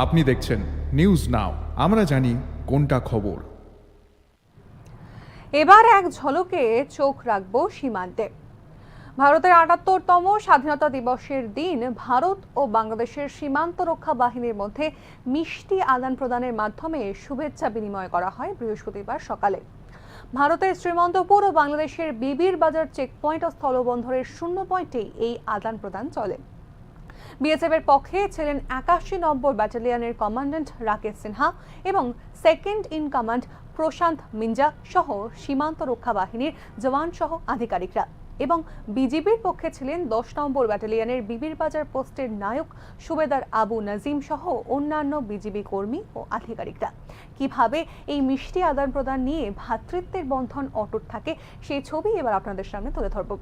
আপনি দেখছেন news now, আমরা জানি কোনটা খবর। এবার এক ঝলকে চোখ রাখবো সীমান্তে। ভারতের ৭৮তম স্বাধীনতা দিবসের দিন ভারত ও বাংলাদেশের সীমান্ত রক্ষা বাহিনীর মধ্যে মিষ্টি আদান প্রদানের মাধ্যমে শুভেচ্ছা বিনিময় করা হয় বৃহস্পতিবার সকালে। ভারতের শ্রীমন্তপুর ও বাংলাদেশের বিবির বাজার চেকপয়েন্ট ও স্থলবন্দরের ০ পয়েন্টে এই আদান প্রদান চলে। বিএসএফের পক্ষে ছিলেন ৮১ নম্বর ব্যাটালিয়নের কমান্ড্যান্ট রাকেশ সিনহা এবং সেকেন্ড ইন কমান্ড প্রশান্ত মিঞ্জা সহ সীমান্ত রক্ষা বাহিনীর জওয়ান সহ আধিকারিকরা, এবং বিজিবির পক্ষে ছিলেন ১০ নম্বর ব্যাটালিয়নের বিবির বাজার পোস্টের নায়ক সুবেদার আবু নাজিম সহ অন্যান্য বিজিবি কর্মী ও আধিকারিকরা। কিভাবে এই মিষ্টি আদান প্রদান নিয়ে ভ্রাতৃত্বের বন্ধন অটুট থাকে সেই ছবি এবার আপনাদের সামনে তুলে ধরব।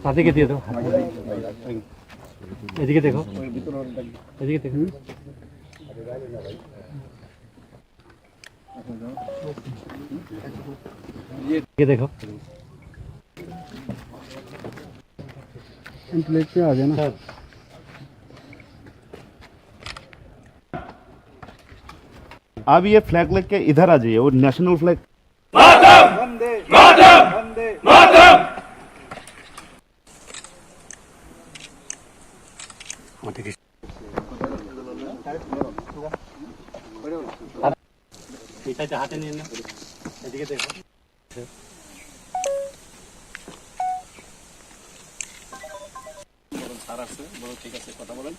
দাদিকে দিয়ে দাও, এদিকে দেখো, এদিকে দেখো, এদিকে দেখো। पे आ जाना। अब ये फ्लैग लेके इधर आ जाइए, वो नेशनल फ्लैग। वंदे मातरम, वंदे मातरम। হাতে নিয়ে না, এদিকে দেখো। স্যার আছে, বলো ঠিক আছে, কথা বলেন।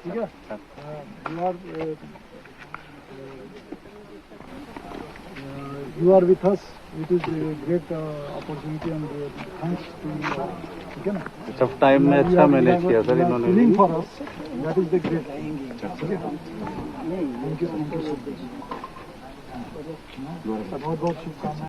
ठीक है, you are with us. It is a great opportunity and thanks to you. ठीक है ना? सब टाइम में अच्छा मैनेज किया सर इन्होंने। Feeling for us, that is the great thing. ठीक है? Thank you so much. बहुत बहुत शुभकामनाएं।